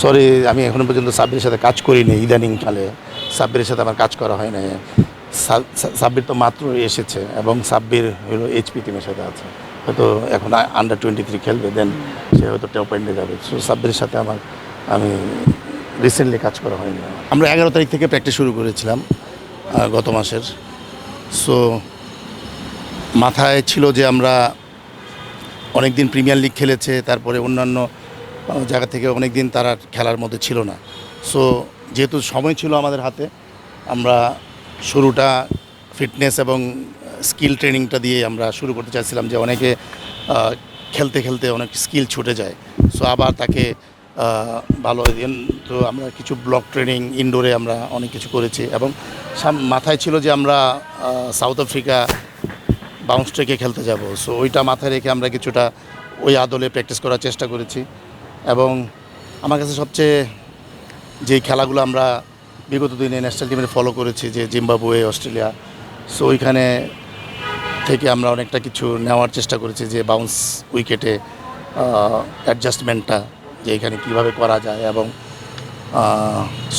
Sorry, আমি এখনো পর্যন্ত সাব্বিরের সাথে কাজ করিনি। ইদানিংকালে সাব্বিরের সাথে আমার কাজ করা হয় নাই। সাব্বির তো মাত্র এসেছে এবং সাব্বির হলো এইচপি টিমের সাথে আছে, হয়তো এখন আন্ডার 23 খেলবে, দেন সে হয়তো টপ এন্ডে যাবে। সো সাব্বিরের সাথে আমি রিসেন্টলি কাজ করা হয়নি। আমরা 11 তারিখ থেকে প্র্যাকটিস শুরু করেছিলাম গত মাসের। সো মাথায় ছিল যে আমরা অনেক দিন প্রিমিয়ার লিগ খেলেছে, তারপরে অন্যান্য জায়গা থেকে অনেক দিন তারা খেলার মধ্যে ছিল না। সো যেহেতু সময় ছিল আমাদের হাতে, আমরা শুরুটা ফিটনেস এবং স্কিল ট্রেনিংটা দিয়ে আমরা শুরু করতে চাইছিলাম, যে অনেকে খেলতে খেলতে অনেক স্কিল ছুটে যায়। সো আবার তাকে ভালো তো আমরা কিছু ব্লক ট্রেনিং ইনডোরে আমরা অনেক কিছু করেছি, এবং মাথায় ছিল যে আমরা সাউথ আফ্রিকা বাউন্স ট্রেকে খেলতে যাব। সো ওইটা মাথায় রেখে আমরা কিছুটা ওই আদলে প্র্যাকটিস করার চেষ্টা করেছি। এবং আমার কাছে সবচেয়ে যেই খেলাগুলো আমরা বিগত দিনে ন্যাশনাল টিমের ফলো করেছি, যে জিম্বাবুয়ে, অস্ট্রেলিয়া, সো ওইখানে থেকে আমরা অনেকটা কিছু নেওয়ার চেষ্টা করেছি, যে বাউন্স উইকেটে অ্যাডজাস্টমেন্টটা যে এখানে কীভাবে করা যায়, এবং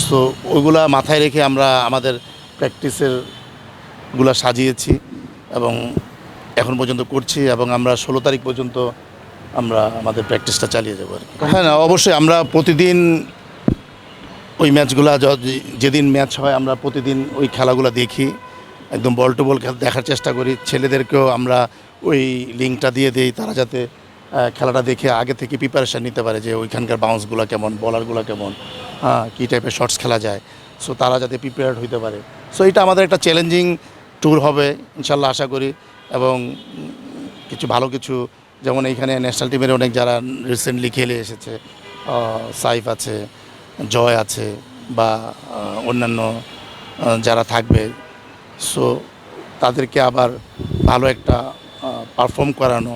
সো ওইগুলা মাথায় রেখে আমরা আমাদের প্র্যাকটিসেরগুলো সাজিয়েছি এবং এখন পর্যন্ত করছি, এবং আমরা 16 তারিখ পর্যন্ত আমরা আমাদের প্র্যাকটিসটা চালিয়ে যাবো আর কি। হ্যাঁ, না অবশ্যই আমরা প্রতিদিন ওই ম্যাচগুলো, যেদিন ম্যাচ হয় আমরা প্রতিদিন ওই খেলাগুলো দেখি, একদম বল টু বল দেখার চেষ্টা করি। ছেলেদেরকেও আমরা ওই লিঙ্কটা দিয়ে দিই, তারা যাতে খেলাটা দেখে আগে থেকে প্রিপারেশান নিতে পারে, যে ওইখানকার বাউন্সগুলো কেমন, বলারগুলো কেমন, কী টাইপের শটস খেলা যায়। সো তারা যাতে প্রিপেয়ার্ড হইতে পারে। সো এটা আমাদের একটা চ্যালেঞ্জিং ট্যুর হবে ইনশাল্লাহ, আশা করি। এবং কিছু ভালো কিছু, যেমন এইখানে ন্যাশনাল টিমের অনেক যারা রিসেন্টলি খেলে এসেছে, সাইফ আছে, জয় আছে, বা অন্যান্য যারা থাকবে, সো তাদেরকে আবার ভালো একটা পারফর্ম করানো,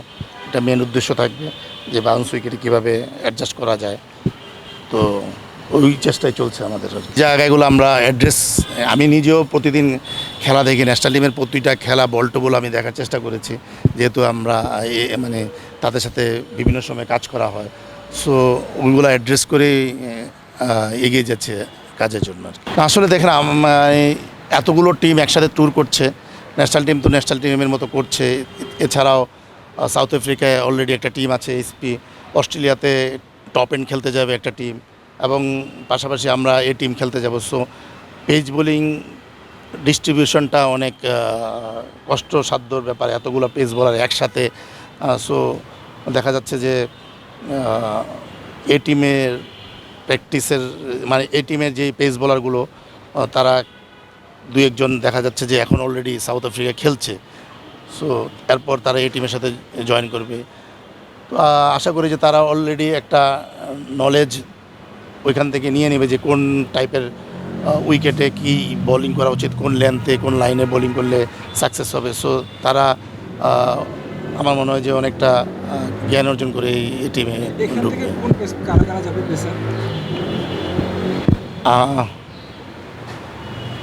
এটা মেন উদ্দেশ্য থাকবে, যে বাউন্স উইকেটে কীভাবে অ্যাডজাস্ট করা যায়। তো ওই চেষ্টাই চলছে আমাদের। জায়গাগুলো আমরা অ্যাড্রেস, আমি নিজেও প্রতিদিন খেলা দেখি, ন্যাশনাল টিমের প্রতিটা খেলা বল টু বল আমি দেখার চেষ্টা করেছি, যেহেতু আমরা মানে তাদের সাথে বিভিন্ন সময় কাজ করা হয়। সো ওইগুলো অ্যাড্রেস করেই এগিয়ে যাচ্ছে কাজের জন্য আর কি। আসলে দেখেন, এতগুলো টিম একসাথে ট্যুর করছে, ন্যাশনাল টিম তো ন্যাশনাল টিমের মতো করছে। এছাড়াও সাউথ আফ্রিকায় অলরেডি একটা টিম আছে এইচপি, অস্ট্রেলিয়াতে টপ এন্ড খেলতে যাবে একটা টিম, এবং পাশাপাশি আমরা এই টিম খেলতে যাব। সো পেস বোলিং ডিস্ট্রিবিউশনটা অনেক কষ্টসাধ্যর ব্যাপার, এতগুলো পেস বোলার একসাথে। সো দেখা যাচ্ছে যে এই টিমের প্র্যাকটিসের, মানে এই টিমের যে পেস বোলারগুলো, তারা দু একজন দেখা যাচ্ছে যে এখন অলরেডি সাউথ আফ্রিকা খেলছে। সো এরপর তারা এই টিমের সাথে জয়েন করবে। তো আশা করি যে তারা অলরেডি একটা নলেজ ওইখান থেকে নিয়ে নেবে, যে কোন টাইপের উইকেটে কি বোলিং করা উচিত, কোন লেন্থে কোন লাইনে বোলিং করলে সাকসেস হবে। সো তারা আমার মনে হয় যে অনেকটা জ্ঞান অর্জন করে এই টিমে ঢুকবে।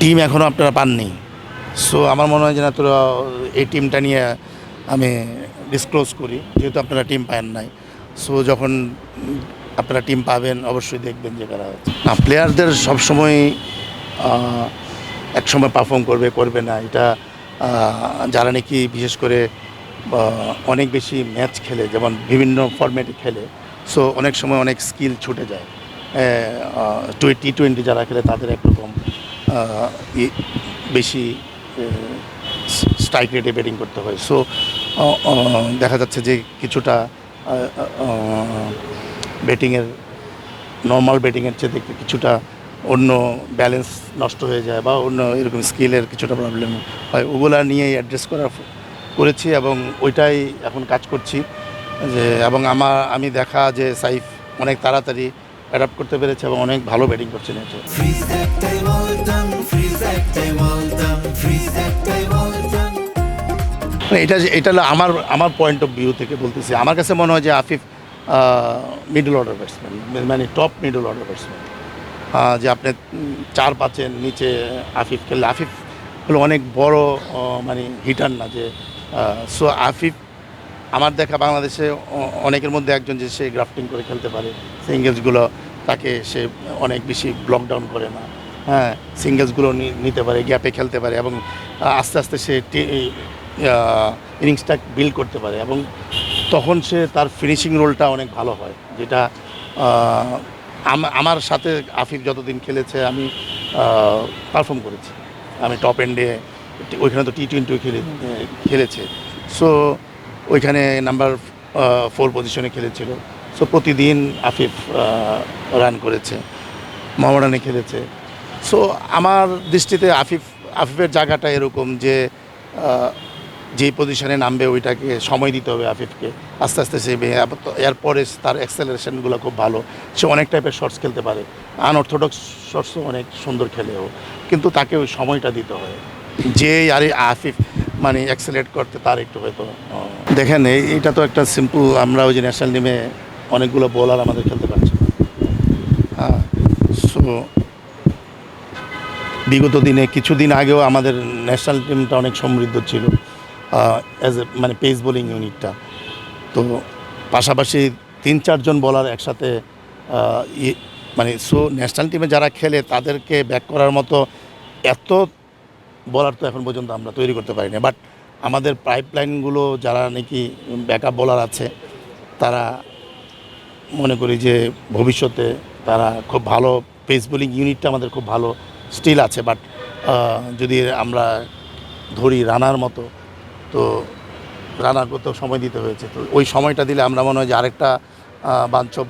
টিম এখনও আপনারা পাননি। সো আমার মনে হয় যে না, তোরা এই টিমটা নিয়ে আমি ডিসক্লোজ করি, যেহেতু আপনারা টিম পান নাই। সো যখন আপনারা টিম পাবেন অবশ্যই দেখবেন যে কারা হচ্ছে। না, প্লেয়ারদের সবসময় এক সময় পারফর্ম করবে না, এটা যারা নাকি বিশেষ করে অনেক বেশি ম্যাচ খেলে, যেমন বিভিন্ন ফরম্যাটে খেলে, সো অনেক সময় অনেক স্কিল ছুটে যায়। T20 যারা খেলে তাদের একরকম বেশি স্ট্রাইক রেটে ব্যাটিং করতে হয়। সো দেখা যাচ্ছে যে কিছুটা ব্যাটিংয়ের, নর্মাল ব্যাটিংয়ের চেয়ে কিছুটা অন্য ব্যালেন্স নষ্ট হয়ে যায়, বা অন্য এরকম স্কিলের কিছুটা প্রবলেম হয়। ওগুলা নিয়েই অ্যাড্রেস করেছি, এবং ওইটাই এখন কাজ করছি। যে এবং আমি দেখা যে সাইফ অনেক তাড়াতাড়ি অ্যাডাপ্ট করতে পেরেছে এবং অনেক ভালো ব্যাটিং করছে নেচে। এটা হলো আমার পয়েন্ট অফ ভিউ থেকে বলতেছি। আমার কাছে মনে হয় যে আফিফ মিডল অর্ডার ব্যাটসম্যান, মানে টপ মিডল অর্ডার ব্যাটসম্যান। যে আপনি 4-5-এর নিচে আফিফ খেললে, আফিফ হলো অনেক বড় মানে হিটার না যে। সো আফিফ আমার দেখা বাংলাদেশে অনেকের মধ্যে একজন, যে সে গ্রাফটিং করে খেলতে পারে, সিঙ্গেলসগুলো তাকে সে অনেক বেশি ব্লক ডাউন করে না, হ্যাঁ, সিঙ্গেলসগুলো নিতে পারে, গ্যাপে খেলতে পারে এবং আস্তে আস্তে সে ইনিংসটা বিল্ড করতে পারে এবং তখন সে তার ফিনিশিং রোলটা অনেক ভালো হয়, যেটা আমার সাথে আফিফ যতদিন খেলেছে আমি পারফর্ম করেছি। আমি টপ এন্ডে ওইখানে তো টি-20 খেলেছে, সো ওইখানে নাম্বার 4 পজিশনে খেলেছিল। সো প্রতিদিন আফিফ রান করেছে, মোহামেডানে খেলেছে। সো আমার দৃষ্টিতে আফিফের জায়গাটা এরকম যে যেই পজিশনে নামবে ওইটাকে সময় দিতে হবে আফিফকে, আস্তে আস্তে সে এরপরে তার অ্যাক্সেলারেশনগুলো খুব ভালো, সে অনেক টাইপের শটস খেলতে পারে, আনঅর্থোডক্স শটসও অনেক সুন্দর খেলেও, কিন্তু তাকে ওই সময়টা দিতে হয়। যে আরে আফিফ মানে অ্যাক্সেলেট করতে তার একটু হয়তো দেখেন এইটা তো একটা সিম্পল, আমরা ওই যে ন্যাশনাল টিমে অনেকগুলো বোলার আমাদের খেলতে পারছে না, হ্যাঁ। সো বিগত দিনে কিছুদিন আগেও আমাদের ন্যাশনাল টিমটা অনেক সমৃদ্ধ ছিল অ্যাজ এ মানে পেস বোলিং ইউনিটটা। তো পাশাপাশি 3-4 জন বোলার একসাথে মানে সো ন্যাশনাল টিমে যারা খেলে তাদেরকে ব্যাক করার মতো এত বোলার তো এখন পর্যন্ত আমরা তৈরি করতে পারি না। বাট আমাদের পাইপলাইনগুলো যারা নাকি ব্যাকআপ বোলার আছে তারা মনে করি যে ভবিষ্যতে তারা খুব ভালো পেস বোলিং ইউনিটটা আমাদের খুব ভালো স্টিল আছে। বাট যদি আমরা ধরি রানার মতো, তো রানারকেও সময় দিতে হয়েছে, তো ওই সময়টা দিলে আমরা মনে হয় যে আরেকটা bunch of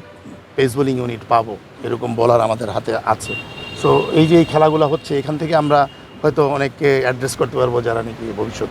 pace bowling unit পাবো, এরকম বোলার আমাদের হাতে আছে। সো এই যে এই খেলাগুলো হচ্ছে এখান থেকে আমরা হয়তো অনেককে অ্যাড্রেস করতে পারবো যারা নাকি ভবিষ্যৎ